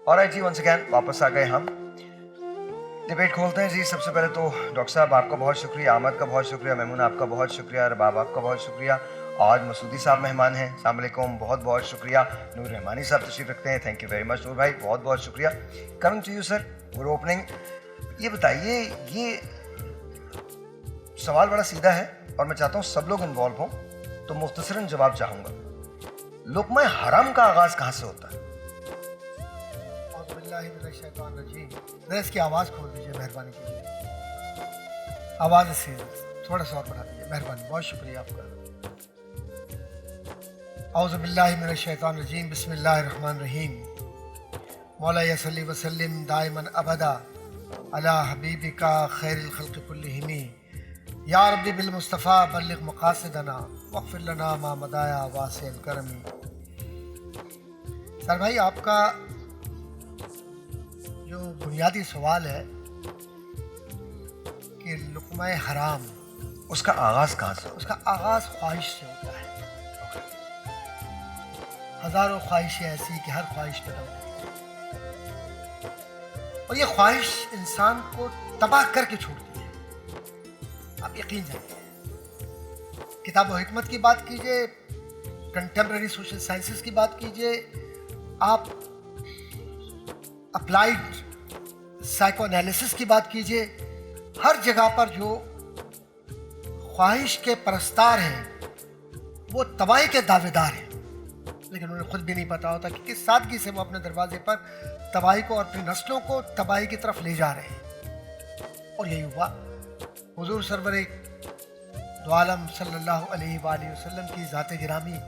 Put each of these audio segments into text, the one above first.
Alright जी, once again वापस आ गए हम। डिबेट खोलते हैं जी। सबसे पहले तो डॉक्टर साहब आपका बहुत शुक्रिया, अहमद का बहुत शुक्रिया, मेमून आपका बहुत शुक्रिया, रबाब आपका बहुत शुक्रिया। आज मसूदी साहब मेहमान हैं, अस्सलाम वालेकुम, बहुत बहुत शुक्रिया। नूर रहमानी साहब तशरीफ रखते हैं, thank you very much Noor भाई, बहुत बहुत शुक्रिया। Coming to you sir, good opening. ये बताइए, ये सवाल बड़ा सीधा है और मैं चाहता हूँ सब लोग इन्वॉल्व हों, तो मुख्तसरन जवाब चाहूँगा। लुक़्मा हराम का आगाज़ कहाँ से होता है? ज़रा इसकी आवाज़ खोल दीजिए मेहरबानी कीजिए, आवाज़ से थोड़ा सा और बढ़ा दीजिए मेहरबानी, बहुत शुक्रिया आपका। औज़ु बिल्लाहि मिनश शैतानिर रजीम, बिस्मिल्लाहिर रहमानिर रहीम। मौला सल्ली व सल्लिम दाइमन अबदा अला हबीबिका खैरिल खल्क़ि कुल्लिहिम, या रब्बी बिल मुस्तफ़ा बल्लिग़ मक़ासिदना वग़फ़िर लना मा मदाया वासिअल करमी। सर भाई, आपका जो बुनियादी सवाल है कि लुक़्मा हराम, उसका आगाज़ कहाँ से? उसका आगाज़ ख्वाहिश से होता है। हज़ारों ख्वाहिशें ऐसी कि हर ख्वाहिश पैदा होती है और ये ख्वाहिश इंसान को तबाह करके छोड़ती है, आप यकीन जानिए। किताब व हिकमत की बात कीजिए, कंटेम्प्रेरी सोशल साइंसेस की बात कीजिए, आप अप्लाइड साइको एनालिसिस की बात कीजिए, हर जगह पर जो ख्वाहिश के परस्तार हैं वो तबाही के दावेदार हैं, लेकिन उन्हें खुद भी नहीं पता होता कि किस सादगी से वो अपने दरवाजे पर तबाही को और अपनी नस्लों को तबाही की तरफ ले जा रहे हैं। और यही हुआ। हुजूर सरवर दो आलम सल्लल्लाहु अलैहि वसल्लम की ज़ात गिरामी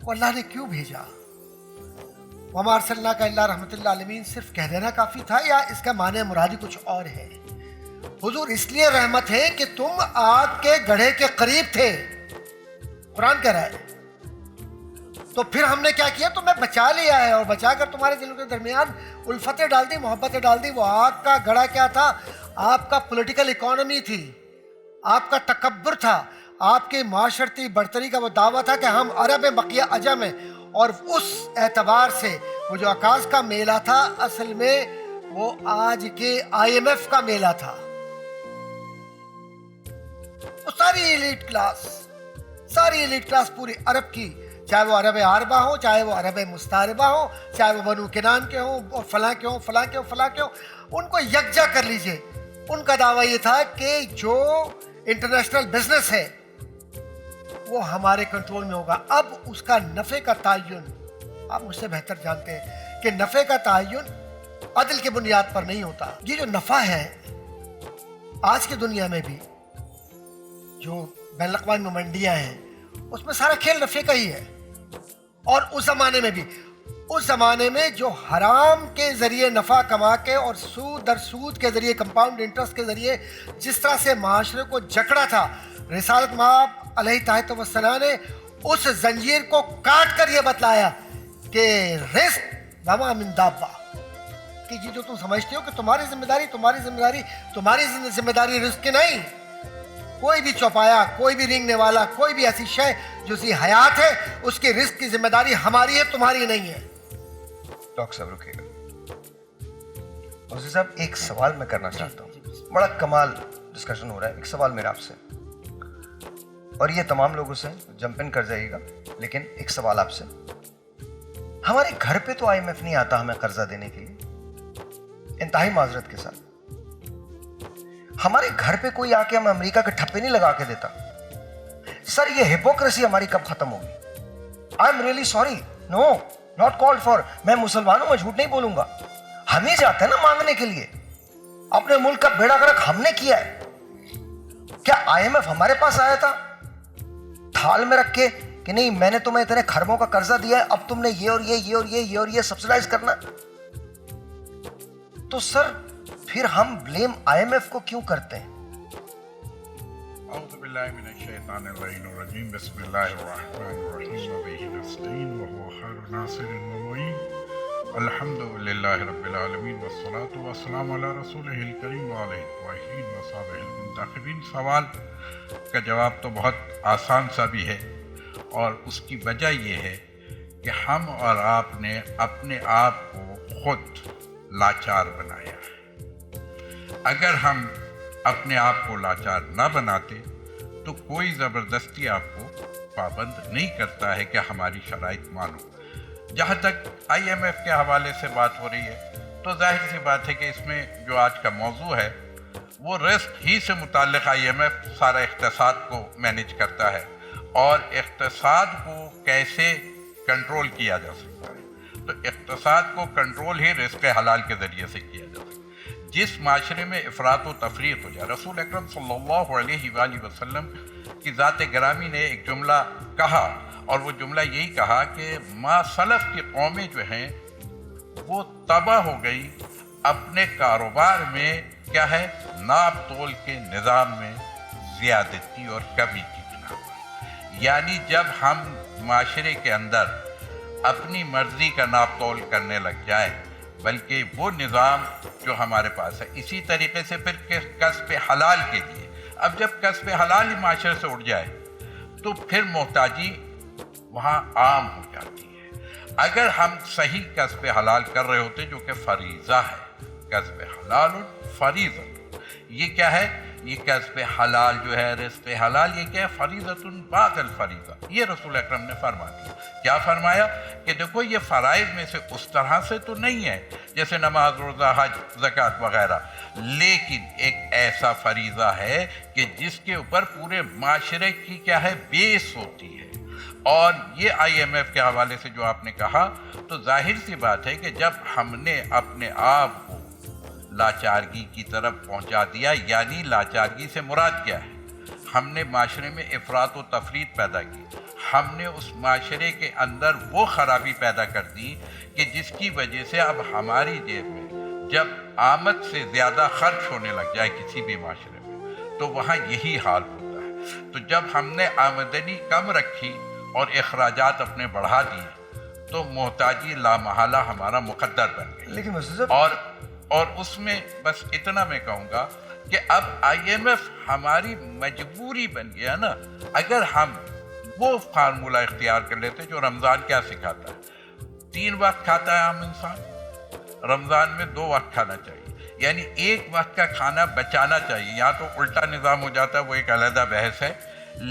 को अल्लाह ने क्यों भेजा? वमा अरसलनाका इल्ला रहमतल लिल आलमीन सिर्फ कह देना काफ़ी था, या इसका माने मुरादी कुछ और है? हुजूर इसलिए रहमत है कि तुम आग के गड्ढे के करीब थे, कुरान कह रहा है। तो फिर हमने क्या किया? तुम्हें बचा लिया है और बचाकर तुम्हारे दिलों के दरमियान उल्फतें डाल दी, मोहब्बतें डाल दी। वो आग का गड्ढा क्या था? आपका पॉलिटिकल इकोनॉमी थी, आपका तकब्बुर था, आपकी माशरती बढ़तरी का वो दावा था कि हम अरब हैं, बकिया अजम है। और उस एतबार से वो जो आकाश का मेला था, असल में वो आज के IMF का मेला था। वो सारी एलीट क्लास पूरी अरब की, चाहे वो अरब आरबा हो, चाहे वो अरब मुस्तारबा हो, चाहे वो बनु किनान के हो और फलां के हो, उनको यकजा कर लीजिए। उनका दावा ये था कि जो इंटरनेशनल बिजनेस है वो हमारे कंट्रोल में होगा। अब उसका नफ़े का तायुन आप मुझसे बेहतर जानते हैं कि नफ़े का तायुन अदल की बुनियाद पर नहीं होता। ये जो नफ़ा है आज की दुनिया में भी, जो बैनुल-अक़वामी मंडियाँ हैं, उसमें सारा खेल नफ़े का ही है। और उस ज़माने में भी, उस ज़माने में जो हराम के ज़रिए नफ़ा कमा के और सूद दर सूद के ज़रिए, कंपाउंड इंटरेस्ट के ज़रिए जिस तरह से माशरे को जकड़ा था, रिसालत माब अलैहि वस्सलाम ने उस जंजीर को काट कर ये बतलाया कि रिस्क वमा मिन दाब्बा, कि ये जो तुम समझते हो कि तुम्हारी जिम्मेदारी रिस्क की नहीं। कोई भी चौपाया, कोई भी रेंगने वाला, कोई भी ऐसी शय जो सी हयात है, उसके रिस्क की जिम्मेदारी हमारी है, तुम्हारी नहीं है। डॉक्टर साहब रुकिएगा। मुझे साहब एक सवाल मैं करना चाहता हूँ, बड़ा कमाल डिस्कशन हो रहा है। एक सवाल मेरा आपसे, और ये तमाम लोगों से जंप इन कर जाइएगा, लेकिन एक सवाल आपसे। हमारे घर पे तो IMF नहीं आता हमें कर्जा देने के लिए, इंतहाई माजरत के साथ। हमारे घर पे कोई आके हमें अमेरिका के ठप्पे नहीं लगा के देता। सर, ये हिपोक्रेसी हमारी कब खत्म होगी? I am really sorry, no not called for. मैं मुसलमान हूं, मैं झूठ नहीं बोलूंगा। हम ही जाते हैं ना मांगने के लिए। अपने मुल्क का बेड़ा गर्क हमने किया है। क्या IMF हमारे पास आया था थाल में रख के कि नहीं मैंने तुम्हें इतने खरबों का कर्जा दिया है, अब तुमने ये और ये सब्सिडाइज करना? तो सर फिर हम ब्लेम IMF को क्यों करते हैं? औज़ु बिल्लाहि मिनश शैतानिर रजीम, बिस्मिल्लाहिर रहमानिर रहीम, व बिही नस्तईन, व हुवा खैरुन नासिरिन व मुईन, अल्हम्दुलिल्लाहि रब्बिल आलमीन, वस्सलातु वस्सलामु अला रसूलिहिल करीम व अलैहि तवाहीन व सहाबिहिल मुंतखबीन। सवाल का जवाब तो बहुत आसान सा भी है, और उसकी वजह ये है कि हम और आपने अपने आप को खुद लाचार बनाया है। अगर हम अपने आप को लाचार ना बनाते तो कोई ज़बरदस्ती आपको पाबंद नहीं करता है कि हमारी शराइत मानो। जहाँ तक IMF के हवाले से बात हो रही है तो जाहिर सी बात है कि इसमें जो आज का मौजू है वो रिस्क ही से मुताल्लिक़ IMF सारा इक़्तिसाद को मैनेज करता है और इक़्तिसाद को कैसे कंट्रोल किया जा सकता है। तो इक़्तिसाद को कंट्रोल ही रिस्क हलाल के ज़रिए से किया जा सकता है। जिस माशरे में इफ़रात व तफरीत हो जाए, रसूल अकरम सल्लल्लाहु अलैहि वसल्लम की ज़ात गिरामी ने एक जुमला कहा और वो जुमला यही कहा कि मा सलफ़ की कौमें जो हैं वो तबाह हो गई अपने कारोबार में क्या है, नाप तोल के निज़ाम में ज़्यादती और कमी की बिना पर। यानी जब हम माशरे के अंदर अपनी मर्ज़ी का नाप तोल करने लग जाए, बल्कि वो निज़ाम जो हमारे पास है, इसी तरीके से फिर कस्ब हलाल के लिए, अब जब कस्ब हलाल ही माशरे से उठ जाए तो फिर मोहताजी वहाँ आम हो जाती है। अगर हम सही कस्ब हलाल कर रहे होते जो कि फरीज़ा है, कस्ब हलाल फरीज़ा, ये क्या है, ये कस्ब हलाल जो है, रिज़्क़ हलाल, ये क्या है, फरीज़तुन बादल फरीज़ा। ये रसूल अकरम ने फरमा दिया। क्या फरमाया कि देखो ये फ़राइज़ में से उस तरह से तो नहीं है जैसे नमाज, रोज़ा, हज, ज़कात वग़ैरह, लेकिन एक ऐसा फरीज़ा है कि जिसके ऊपर पूरे माशरे की क्या है, बेस होती है। और ये IMF के हवाले से जो आपने कहा, तो जाहिर सी बात है कि जब हमने अपने आप को लाचारगी की तरफ पहुंचा दिया, यानी लाचारगी से मुराद क्या है, हमने माशरे में इफ़रात व तफरीत पैदा की, हमने उस माशरे के अंदर वो ख़राबी पैदा कर दी कि जिसकी वजह से अब हमारी जेब में जब आमद से ज़्यादा खर्च होने लग जाए किसी भी माशरे में, तो वहाँ यही हाल होता है। तो जब हमने आमदनी कम रखी और अखराजात अपने बढ़ा दिए तो मोहताजी लामहला हमारा मुकद्दर बन गई। लेकिन और उसमें बस इतना मैं कहूँगा कि अब IMF हमारी मजबूरी बन गया ना। अगर हम वो फार्मूला इख्तियार कर लेते जो रमज़ान क्या सिखाता है, 3 वक्त खाता है आम इंसान, रमज़ान में 2 वक्त खाना चाहिए, यानी 1 वक्त का खाना बचाना चाहिए। यहाँ तो उल्टा निज़ाम हो जाता है, वो एक अलहदा बहस है।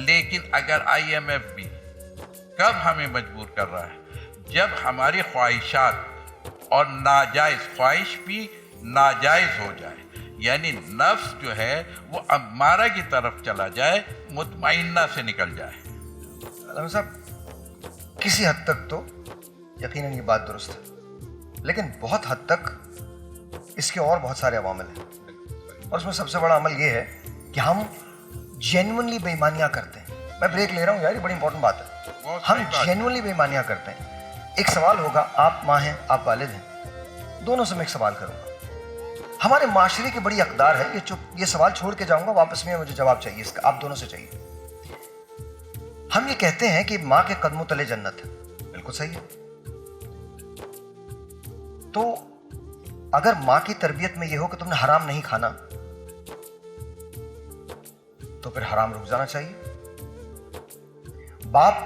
लेकिन अगर IMF भी कब हमें मजबूर कर रहा है, जब हमारी ख्वाहिशात और नाजायज़ ख्वाहिश भी नाजायज़ हो जाए, यानी नफ्स जो है वो अम्मारा की तरफ चला जाए, मुतमइन्ना से निकल जाए। साहब, किसी हद तक तो यकीनन ये बात दुरुस्त है, लेकिन बहुत हद तक इसके और बहुत सारे अवामिल हैं और उसमें सबसे बड़ा अमल ये है कि हम जेन्युइनली बेईमानियाँ करते हैं। मैं ब्रेक ले रहा हूँ यार, ये बड़ी इंपॉर्टेंट बात है। हम जेन्युइनली बेईमानियाँ करते हैं। एक सवाल होगा, आप माँ हैं, आप वालिद हैं, दोनों से मैं एक सवाल करूँगा। हमारे माशरे की बड़ी अकदार है, ये सवाल छोड़ के जाऊँगा, वापस में मुझे जवाब चाहिए इसका, आप दोनों से चाहिए। हम ये कहते हैं कि माँ के कदमों तले जन्नत है, बिल्कुल सही है। तो अगर माँ की तरबियत में ये हो कि तुमने हराम नहीं खाना, तो फिर हराम रुक जाना चाहिए। बाप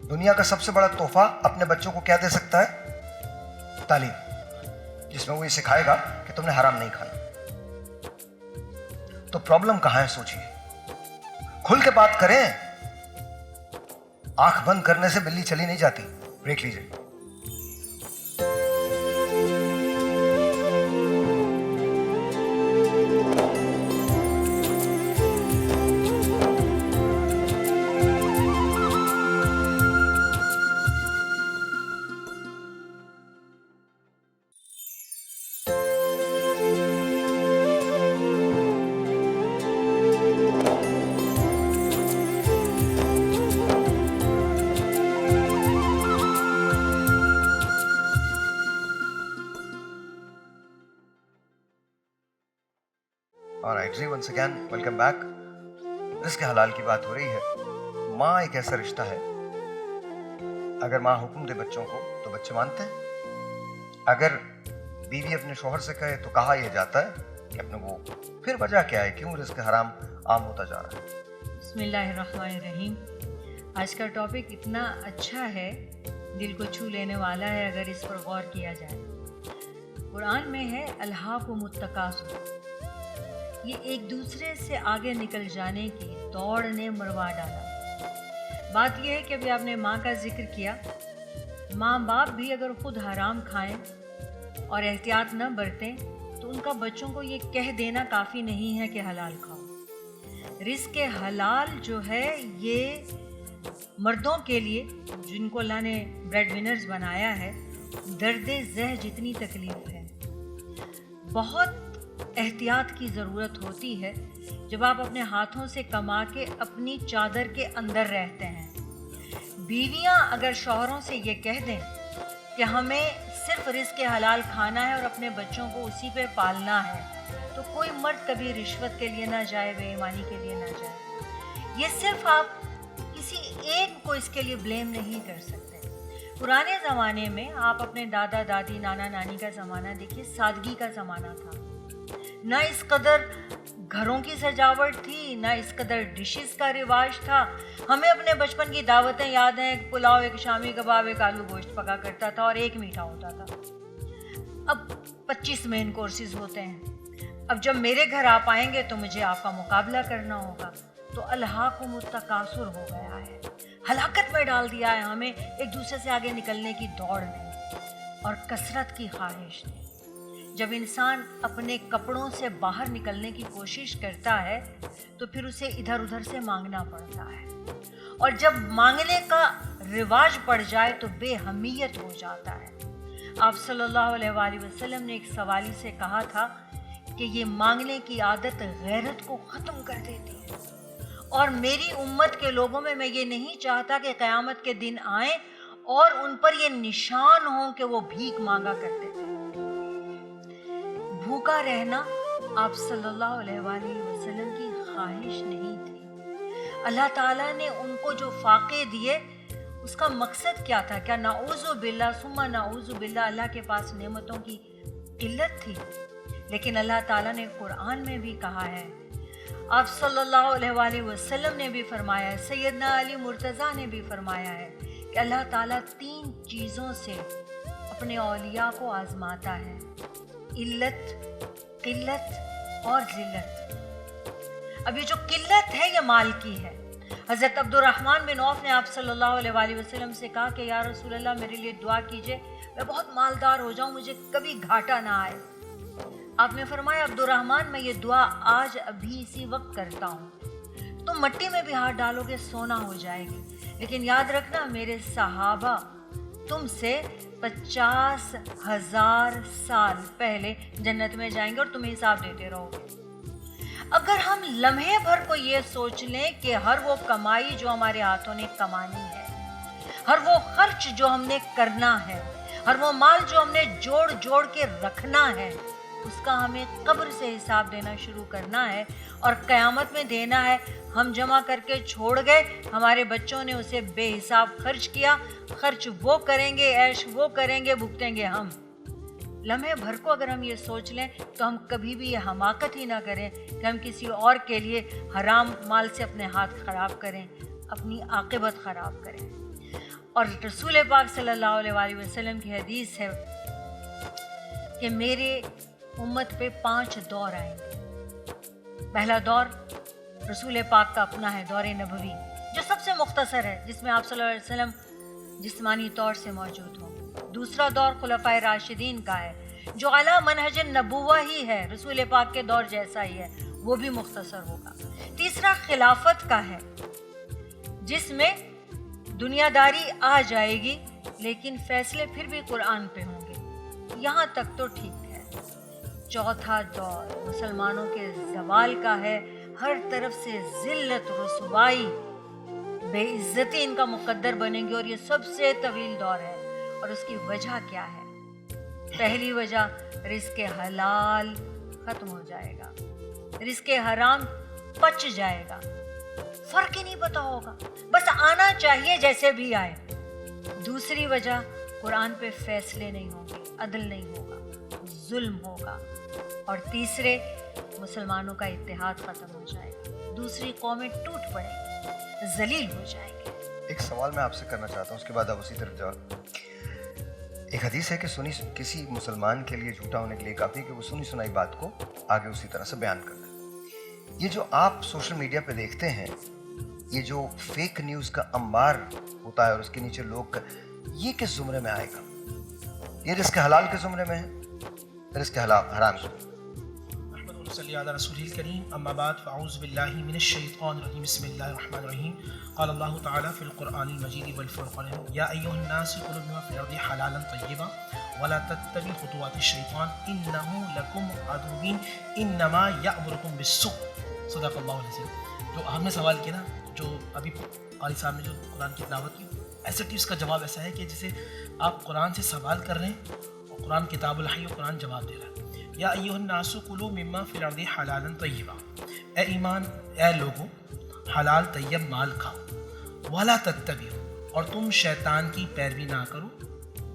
दुनिया का सबसे बड़ा तोहफा अपने बच्चों को क्या दे सकता है? तालीम, जिसमें वो ये सिखाएगा कि तुमने हराम नहीं खाना। तो प्रॉब्लम कहां है सोचिए, खुल के बात करें। आंख बंद करने से बिल्ली चली नहीं जाती। ब्रेक लीजिए। Alright, जी once again, welcome back. रिज़्क़ हलाल की बात हो रही है। माँ एक ऐसा रिश्ता है, अगर माँ हुक्म दे बच्चों को तो बच्चे मानते हैं। अगर बीवी अपने शौहर से कहे तो कहा यह जाता है कि अपने वो, फिर वजह क्या है, क्यों रिज़्क़ हराम आम होता जा रहा है? बिस्मिल्लाहिर्रहमानिर्रहीम। आज का टॉपिक इतना अच्छा है दिल को छू लेने वाला है अगर इस पर गौर किया जाए। कुरान में है अल्हाकुमुत्तकासुर, ये एक दूसरे से आगे निकल जाने की दौड़ ने मरवा डाला। बात यह है कि अभी आपने माँ का जिक्र किया, माँ बाप भी अगर खुद हराम खाएं और एहतियात न बरतें तो उनका बच्चों को ये कह देना काफ़ी नहीं है कि हलाल खाओ। रिस्क हलाल जो है ये मर्दों के लिए, जिनको अल्लाह ने ब्रेड विनर्स बनाया है, दर्द ज़ह जितनी तकलीफ है। बहुत एहतियात की ज़रूरत होती है जब आप अपने हाथों से कमा के अपनी चादर के अंदर रहते हैं। बीवियां अगर शौहरों से ये कह दें कि हमें सिर्फ रिस्क हलाल खाना है और अपने बच्चों को उसी पे पालना है, तो कोई मर्द कभी रिश्वत के लिए ना जाए, बेईमानी के लिए ना जाए। ये सिर्फ आप किसी एक को इसके लिए ब्लेम नहीं कर सकते। पुराने ज़माने में आप अपने दादा दादी, नाना नानी का ज़माना देखिए, सादगी का ज़माना था। ना इस कदर घरों की सजावट थी, ना इस कदर डिशेस का रिवाज था। हमें अपने बचपन की दावतें याद हैं, एक पुलाव, एक शामी कबाब, एक आलू गोश्त पका करता था और एक मीठा होता था। अब 25 मेन कोर्सेज होते हैं। अब जब मेरे घर आप आएंगे तो मुझे आपका मुकाबला करना होगा। तो अल्हाकुमुत्तकासुर हो गया है, हलाकत में डाल दिया है हमें एक दूसरे से आगे निकलने की दौड़ ने और कसरत की ख्वाहिश ने। जब इंसान अपने कपड़ों से बाहर निकलने की कोशिश करता है तो फिर उसे इधर उधर से मांगना पड़ता है, और जब मांगने का रिवाज पड़ जाए तो बेहमियत हो जाता है। आप सल्लल्लाहु अलैहि वसल्लम ने एक सवाली से कहा था कि ये मांगने की आदत गैरत को ख़त्म कर देती है, और मेरी उम्मत के लोगों में मैं ये नहीं चाहता कि क़यामत के दिन आए और उन पर ये निशान हो कि वो भीख मांगा करते थे। भूखा रहना आप सल्लल्लाहु अलैहि वसल्लम की ख्वाहिश नहीं थी। अल्लाह ताला ने उनको जो फाके दिए उसका मकसद क्या था? क्या नाऊज़ु बिल्लाह सुम्मा नाऊज़ु बिल्लाह अल्लाह के पास नेमतों की किल्लत थी? लेकिन अल्लाह ताला ने कुरान में भी कहा है, आप सल्लल्लाहु अलैहि वसल्लम ने भी फरमाया है, सैयदना अली मुर्तज़ा ने भी फरमाया है कि अल्लाह ताला 3 चीज़ों से अपने औलिया को आजमाता है, इल्लत, किल्लत और ज़िल्लत। अब ये जो किल्लत है ये माल की है। हज़रत अब्दुर्रहमान बिन औफ ने आप सल्लल्लाहु अलैहि वसल्लम से कहा कि या रसूल अल्लाह मेरे लिए दुआ कीजिए, मैं बहुत मालदार हो जाऊँ, मुझे कभी घाटा ना आए। आपने फरमाया अब्दुर्रहमान मैं ये दुआ आज अभी इसी वक्त करता हूँ, तुम मट्टी में भी हाथ डालोगे सोना हो जाएगी, लेकिन याद रखना मेरे सहाबा तुमसे 50,000 साल पहले जन्नत में जाएंगे और तुम्हें हिसाब देते रहोगे। अगर हम लम्हे भर को ये सोच लें कि हर वो कमाई जो हमारे हाथों ने कमानी है, हर वो खर्च जो हमने करना है, हर वो माल जो हमने जोड़ जोड़ के रखना है, उसका हमें कब्र से हिसाब देना शुरू करना है और क़यामत में देना है। हम जमा करके छोड़ गए, हमारे बच्चों ने उसे बेहिसाब खर्च किया, खर्च वो करेंगे, ऐश वो करेंगे, भुगतेंगे हम। लम्हे भर को अगर हम ये सोच लें तो हम कभी भी ये हमाकत ही ना करें कि हम किसी और के लिए हराम माल से अपने हाथ ख़राब करें, अपनी आक़िबत ख़राब करें। और रसूल पाक सल्लल्लाहु अलैहि वसल्लम की हदीस है कि मेरे उम्मत पे 5 दौर आएंगे। पहला दौर रसूल पाक का अपना है, दौर नबवी, जो सबसे मुख्तसर है, जिसमें आप सल्लल्लाहु अलैहि वसल्लम जिस्मानी तौर से मौजूद हों। दूसरा दौर खुलफाए राशिदीन का है, जो अला मनहज नबुव्वा ही है, रसूल पाक के दौर जैसा ही है, वो भी मुख्तसर होगा। तीसरा खिलाफत का है, जिसमें दुनियादारी आ जाएगी लेकिन फैसले फिर भी कुरान पे होंगे। यहाँ तक तो ठीक है। चौथा दौर मुसलमानों के ज़वाल का है, हर तरफ से ज़िल्लत, रुसवाई, बेइज्जती इनका मुकद्दर बनेंगी, और ये सबसे तवील दौर है। और उसकी वजह क्या है? पहली वजह रिस्क हलाल ख़त्म हो जाएगा, रिस्क हराम पच जाएगा, फ़र्क ही नहीं पता होगा, बस आना चाहिए जैसे भी आए। दूसरी वजह कुरान पे फैसले नहीं होंगे, अदल नहीं होगा, जुल्म होगा। और तीसरे मुसलमानों का इत्तेहाद ख़त्म हो जाएगा, दूसरी कौमें टूट पड़ेंगी, जलील हो जाएंगे। ایک سوال میں آپ سے کرنا چاہتا ہوں, اس کے بعد آپ اسی طرف جواب. ایک حدیث ہے کہ سنی کسی مسلمان کے لیے جھوٹا ہونے کے لیے کافی کہ وہ سنی سنائی بات کو آگے اسی طرح سے بیان کر دے. یہ جو آپ سوشل میڈیا پہ دیکھتے ہیں, یہ جو فیک نیوز کا انبار ہوتا ہے اور اس کے نیچے لوگ, یہ کس زمرے میں آئے گا؟ یہ رزق حلال کے زمرے میں ہے, رزق حرام کے؟ محمد صلی اللہ علیہ رسول الکریم. اما بعد فاعوذ باللہ من الشیطان الرجیم. بسم اللہ الرحمن الرحیم. قال اللہ تعالی فی القرآن المجید والفرقان یا ایھا الناس کلوا مما فی الارض حلالا طیبا ولا تتبعوا خطوات الشیطان انہ لکم عدو انما یأمرکم بالسوء. صدق اللہ العظیم. جو ہم نے سوال کیا نا, جو ابھی قاری صاحب نے جو قرآن کی تلاوت کی, ایسے اس کا جواب ایسا ہے کہ جسے آپ قرآن سے سوال کر رہے ہیں اور قرآن کتاب الحی و قرآن جواب دے رہا ہے. یا ایھا الناس کلوا مما فی الارض حلالا طیبا, اے ایمان اے لوگوں حلال طیب مال کھاؤ. ولا تتبعوا, اور تم شیطان کی پیروی نہ کرو.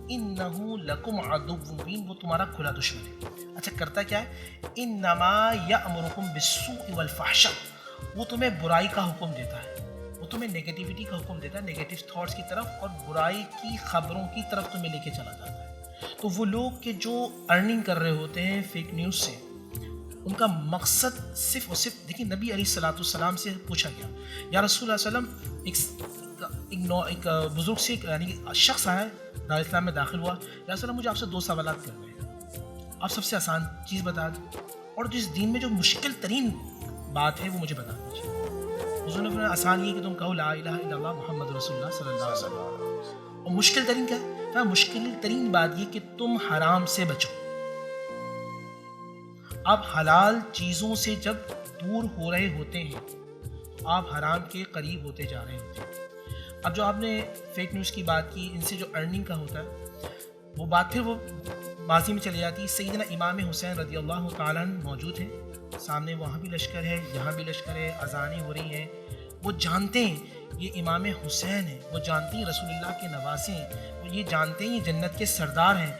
انہ لکم عدو مبین, وہ تمہارا کھلا دشمن ہے. اچھا کرتا کیا ہے؟ انما یأمرکم بالسوء والفحشاء, وہ تمہیں برائی کا حکم دیتا ہے, وہ تمہیں نیگیٹیوٹی کا حکم دیتا ہے, نیگیٹو تھاٹس کی طرف اور برائی کی خبروں کی طرف تمہیں لے کے چلا جاتا ہے. تو وہ لوگ کہ جو ارننگ کر رہے ہوتے ہیں فیک نیوز سے, ان کا مقصد صرف اور صرف, دیکھیں نبی علیہ الصلوۃ والسلام سے پوچھا گیا, یا رسول اللہ علیہ وسلم, ایک بزرگ سے یعنی شخص آیا دار اسلام میں داخل ہوا, یا رسول اللہ مجھے آپ سے 2 سوالات کرنے ہیں, آپ سب سے آسان چیز بتا دیں, اور جس دین میں جو مشکل ترین بات ہے وہ مجھے بتا دیجیے. حضور نے فرمایا آسان یہ کہ تم کہو لا الہ الا اللہ محمد رسول اللہ صلی اللہ علیہ وسلم. اور مشکل ترین کیا ہے؟ مشکل ترین بات یہ کہ تم حرام سے بچو. آپ حلال چیزوں سے جب دور ہو رہے ہوتے ہیں تو آپ حرام کے قریب ہوتے جا رہے ہوتے ہیں. اب جو آپ نے فیک نیوز کی بات کی, ان سے جو ارننگ کا ہوتا ہے وہ بات پھر وہ ماضی میں چلی جاتی ہے. سیدنا امام حسین رضی اللہ تعالیٰ عنہ موجود ہیں سامنے, وہاں بھی لشکر ہے, یہاں بھی لشکر ہے, اذانیں ہو رہی ہیں. وہ جانتے ہیں یہ امام حسین ہیں, وہ جانتے ہیں رسول اللہ کے نواسے ہیں, وہ یہ جانتے ہیں یہ جنت کے سردار ہیں.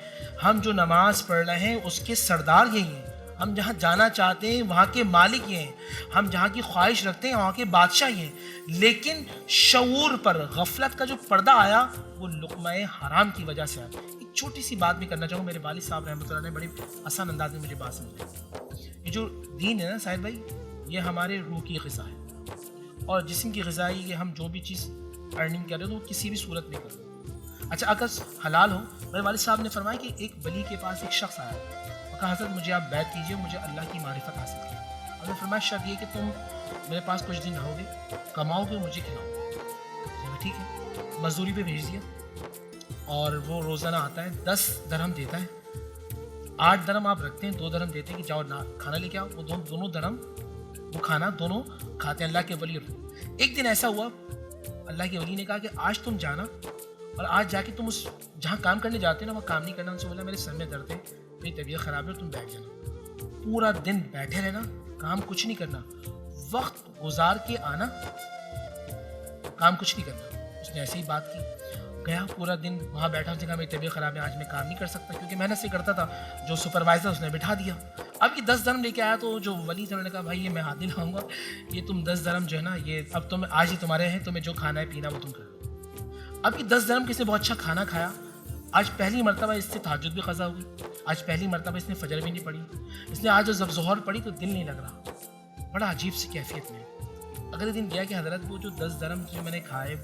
ہم جو نماز پڑھ رہے ہیں اس کے سردار یہی ہیں. ہم جہاں جانا چاہتے ہیں وہاں کے مالک یہ ہیں. ہم جہاں کی خواہش رکھتے ہیں وہاں کے بادشاہ یہ ہیں. لیکن شعور پر غفلت کا جو پردہ آیا وہ لقمہ حرام کی وجہ سے آیا. ایک چھوٹی سی بات بھی کرنا چاہوں, میرے والد صاحب رحمۃ اللہ نے بڑے آسان انداز میں مجھے بات سمجھائی. یہ جو دین ہے نا ساحل بھائی, یہ ہمارے روح کی غذا ہے, اور جسم کی غذائی کہ ہم جو بھی چیز ارننگ کر رہے ہیں تو وہ کسی بھی صورت میں کریں. اچھا اگر حلال ہو, میرے والد صاحب نے فرمایا کہ ایک ولی کے پاس ایک شخص آیا اور کہا حضرت مجھے آپ بیعت کیجیے, مجھے اللہ کی معرفت حاصل کی. اور نے فرمایا شرط یہ کہ تم میرے پاس کچھ دن رہو گے, کماؤ گے, مجھے کھلاؤ گے. ٹھیک ہے, مزدوری پہ بھیج دیا, اور وہ روزانہ آتا ہے, 10 درہم دیتا ہے. 8 درہم آپ رکھتے ہیں, 2 درہم دیتے ہیں کہ جاؤ کھانا لے کے آؤ. وہ دونوں درہم وہ کھانا دونوں کھاتے ہیں. اللہ کے ولی. ایک دن ایسا ہوا, اللہ کے ولی نے کہا کہ آج تم جانا, اور آج جا کے تم اس جہاں کام کرنے جاتے ہیں نا وہ کام نہیں کرنا. ان سے بولا میرے سر میں درد ہے, میری طبیعت خراب ہے, تم بیٹھ جانا. پورا دن بیٹھے رہنا, کام کچھ نہیں کرنا, وقت گزار کے آنا, کام کچھ نہیں کرنا. اس نے ایسی ہی بات کی, گیا پورا دن وہاں بیٹھا. اس نے کہا میری طبیعت خراب ہے, آج میں کام نہیں کر سکتا, کیونکہ محنت سے کرتا تھا. جو سپروائزر اس نے بٹھا دیا. اب یہ 10 درہم لے کے آیا, تو جو ولی تھا انہوں نے کہا بھائی یہ میں ہاتھ نہیں لاؤں گا, یہ تم 10 درہم جو ہے نا یہ اب تم آج ہی تمہارے ہیں, تمہیں جو کھانا ہے پینا وہ تم کرو. اب یہ 10 درہم کس نے بہت اچھا کھانا کھایا. آج پہلی مرتبہ اس سے تہجد بھی قضا ہوگی, آج پہلی مرتبہ اس نے فجر بھی نہیں پڑھی, اس نے آج جب ظہر پڑھی تو دل نہیں لگ رہا, بڑا عجیب سی کیفیت میں. اگلے دن گیا کہ حضرت وہ جو 10 درہم جو میں نے کھائے,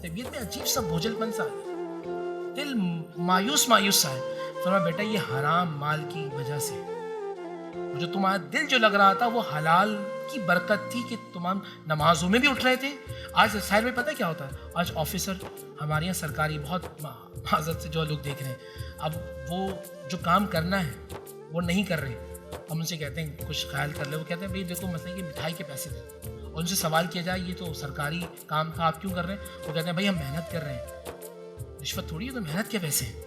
طبیعت میں عجیب سا بوجھل پن سا, دل مایوس سا ہے. فرمایا بیٹا یہ حرام مال کی وجہ سے, جو تمہارا دل جو لگ رہا تھا وہ حلال کی برکت تھی کہ تمام نمازوں میں بھی اٹھ رہے تھے. آج ساحل میں پتہ کیا ہوتا ہے, آج آفیسر ہمارے یہاں سرکاری بہت معذرت سے جو لوگ دیکھ رہے ہیں, اب وہ جو کام کرنا ہے وہ نہیں کر رہے. ہم ان سے کہتے ہیں کچھ خیال کر لے, وہ کہتے ہیں بھائی دیکھو مسئلہ کہ مٹھائی کے پیسے دیں, اور ان سے سوال کیا جائے یہ تو سرکاری کام تھا آپ کیوں کر رہے ہیں, وہ کہتے ہیں بھائی ہم محنت کر رہے ہیں. رشوت تھوڑی ہے, تو محنت کے پیسے ہیں.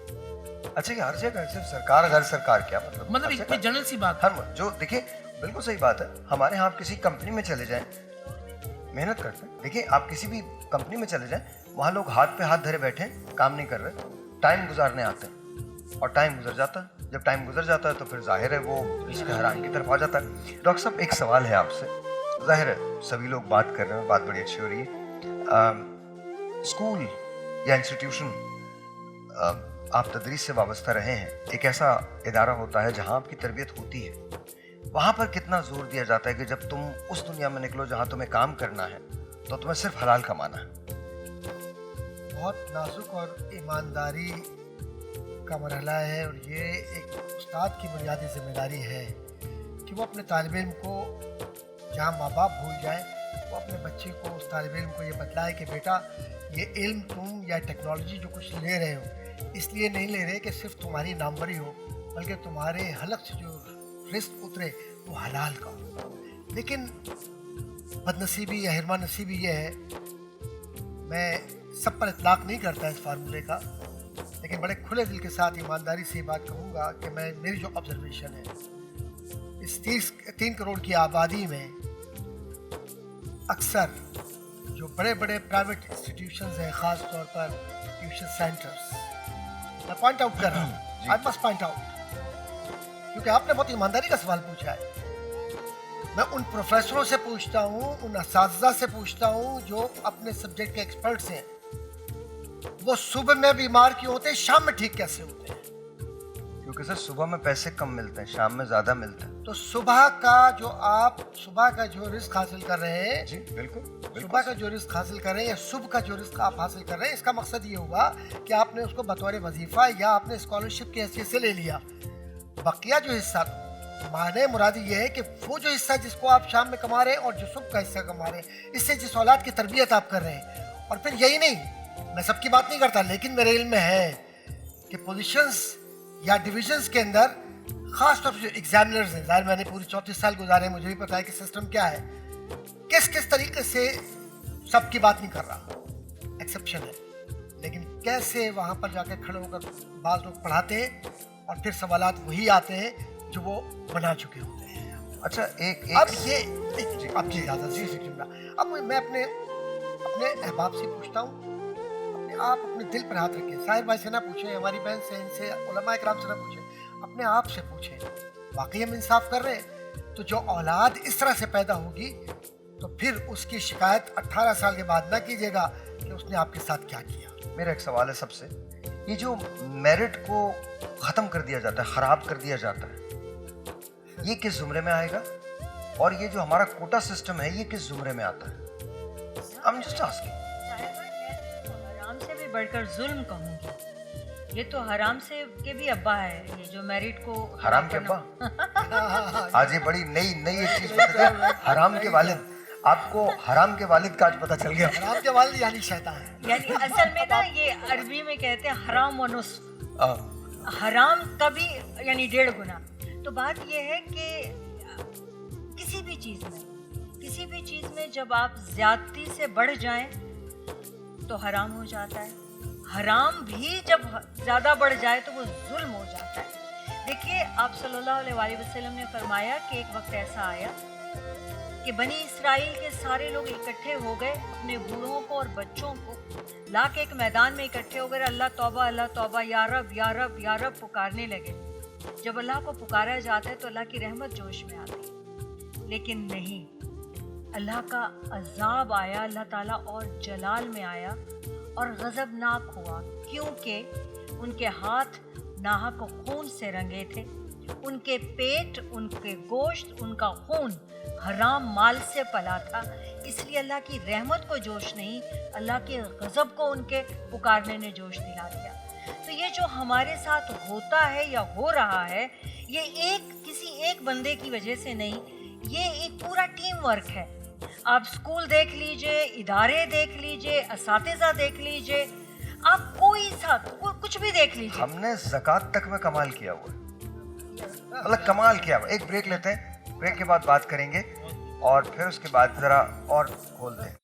اچھا کہ ہر جگہ صرف سرکار غیر سرکار کیا مطلب ایک جنرل سی بات ہر جو دیکھیں بالکل صحیح بات ہے. ہمارے یہاں آپ کسی کمپنی میں چلے جائیں, محنت کرتے ہیں, دیکھیں آپ کسی بھی کمپنی میں چلے جائیں, وہاں لوگ ہاتھ پہ ہاتھ دھرے بیٹھے ہیں, کام نہیں کر رہے, ٹائم گزارنے آتے ہیں, اور ٹائم گزر جاتا ہے. جب ٹائم گزر جاتا ہے تو پھر ظاہر ہے وہ اس کے حرام کی طرف آ جاتا ہے. ڈاکٹر صاحب ایک سوال ہے آپ سے, ظاہر ہے سبھی لوگ بات کر رہے ہیں, بات بڑی اچھی ہو رہی ہے. स्कूल या इंस्टीट्यूशन आप तदरीस से वाबस्ता रहे हैं, एक ऐसा इदारा होता है जहाँ आपकी तरबियत होती है, वहाँ पर कितना जोर दिया जाता है कि जब तुम उस दुनिया में निकलो जहाँ तुम्हें काम करना है तो तुम्हें सिर्फ हलाल कमाना है। बहुत नाजुक और ईमानदारी का मरहला है, और ये एक उस्ताद की बुनियादी जिम्मेदारी है कि वो अपने तालिब इल्म को, जहाँ माँ बाप भूल जाए, वो अपने बच्चे को, उस तालिब इल्म को ये बतलाए कि बेटा ये इल्म तुम या टेक्नोलॉजी जो कुछ ले रहे हो इसलिए नहीं ले रहे कि सिर्फ तुम्हारी नामवरी हो, बल्कि तुम्हारे हलक से जो रिस्क उतरे वो हलाल का हो। लेकिन बदनसीबी या हिरमा नसीबी ये है, मैं सब पर इतलाक़ नहीं करता इस फार्मूले का, लेकिन बड़े खुले दिल के साथ ईमानदारी से बात कहूँगा कि मेरी जो ऑब्जर्वेशन है, इस 3 करोड़ की आबादी में अक्सर जो बड़े बड़े प्राइवेट इंस्टीट्यूशंस हैं, ख़ास तौर पर ट्यूशन सेंटर्स, मैं पॉइंट आउट कर रहा हूँ, आई मस्ट पॉइंट आउट, क्योंकि आपने बहुत ईमानदारी का सवाल पूछा है। मैं उन प्रोफेसरों से पूछता हूँ, उन असातिज़ा से पूछता हूँ जो अपने सब्जेक्ट के एक्सपर्ट्स हैं, वो सुबह में बीमार क्यों होते हैं, शाम में ठीक कैसे होते हैं? क्योंकि सर सुबह में पैसे कम मिलते हैं, शाम में ज़्यादा मिलते हैं। तो सुबह का जो रिस्क हासिल कर रहे हैं, जी बिल्कुल, सुबह का जो रिस्क हासिल कर रहे हैं या सुबह का जो रिस्क आप हासिल कर रहे हैं, इसका मकसद ये हुआ कि आपने उसको बतौर वजीफ़ा या आपने स्कॉलरशिप की हैसियत से ले लिया। बकिया जो हिस्सा, माने मुरादी ये है कि वो जो हिस्सा जिसको आप शाम में कमा रहे हैं और जो सुबह का हिस्सा कमा रहे हैं, इससे जिस औलाद की तरबियत आप कर रहे हैं। और फिर यही नहीं, मैं सबकी बात नहीं करता, लेकिन मेरे इल्म में है कि पोजीशंस या डिविजन्स के अंदर ख़ास तौर पर जो एग्जामिनर्स हैं, ज़ाहिर मैंने पूरी 34 साल गुजारे हैं, मुझे भी पता है कि सिस्टम क्या है, किस तरीके से, सबकी बात नहीं कर रहा, एक्सेप्शन है, लेकिन कैसे वहाँ पर जाकर खड़े होकर बाज़ लोग पढ़ाते हैं और फिर सवालात वही आते हैं जो वो बना चुके होते हैं। अच्छा एक अब ये अब जी ज़्यादा जी शुक्रिया। अब मैं अपने अहबाब से पूछता हूँ, आप अपने दिल पर हाथ रखें, साहिर भाई से ना पूछें, हमारी बहन से, इनसे, उलमा इकराम से ना पूछें, अपने आप से पूछें, वाकई हम इंसाफ कर रहे हैं? तो जो औलाद इस तरह से पैदा होगी तो फिर उसकी शिकायत 18 साल के बाद ना कीजिएगा कि उसने आपके साथ क्या किया। मेरा एक सवाल है सबसे, ये जो मेरिट को ख़त्म कर दिया जाता है, ख़राब कर दिया जाता है, ये किस ज़ुमरे में आएगा? और ये जो हमारा कोटा सिस्टम है, ये किस ज़ुमरे में आता है? I'm just asking. हराम से भी बढ़कर जुल्म कहूँगी, ये तो हराम से के भी अब्बा है, ये जो मेरिट को हराम के अब्बा? आज ये बड़ी नई एक चीज़ पता चली, हराम के वालिद। आपको हराम के वालिद का आज पता चल गया। हराम के वालिद यानी शैतान, यानी असल में ना ये अरबी में कहते हैं हराम व नुस्फ, हराम का भी यानी 1.5 गुना। तो बात ये है कि किसी भी चीज़ में जब आप ज्यादती से बढ़ जाएं तो हराम हो जाता है, हराम भी जब ज़्यादा बढ़ जाए तो वो जुल्म हो जाता है। देखिए आप सल्लल्लाहु अलैहि वसल्लम ने फरमाया कि एक वक्त ऐसा आया कि बनी इसराइल के सारे लोग इकट्ठे हो गए, अपने बूढ़ों को और बच्चों को ला के एक मैदान में इकट्ठे हो गए, अल्लाह तौबा या रब या रब या रब पुकारने लगे। जब अल्लाह को पुकारा जाता है तो अल्लाह की रहमत जोश में आती है, लेकिन नहीं, अल्लाह का अजाब आया, अल्लाह ताला और जलाल में आया और गज़बनाक हुआ, क्योंकि उनके हाथ नाहक खून से रंगे थे, उनके पेट, उनके गोश्त, उनका खून हराम माल से पला था, इसलिए अल्लाह की रहमत को जोश नहीं, अल्लाह के गज़ब को उनके पुकारने ने जोश दिला दिया। तो ये जो हमारे साथ होता है या हो रहा है, ये किसी एक बंदे की वजह से नहीं, ये एक पूरा टीम वर्क है। आप स्कूल देख लीजिए, इदारे देख लीजिए, असातिज़ा देख लीजिए, आप कुछ भी देख लीजिए। हमने ज़कात तक में कमाल किया हुआ है, मतलब कमाल किया हुआ। एक ब्रेक लेते हैं, ब्रेक के बाद बात करेंगे और फिर उसके बाद ज़रा और खोलते हैं।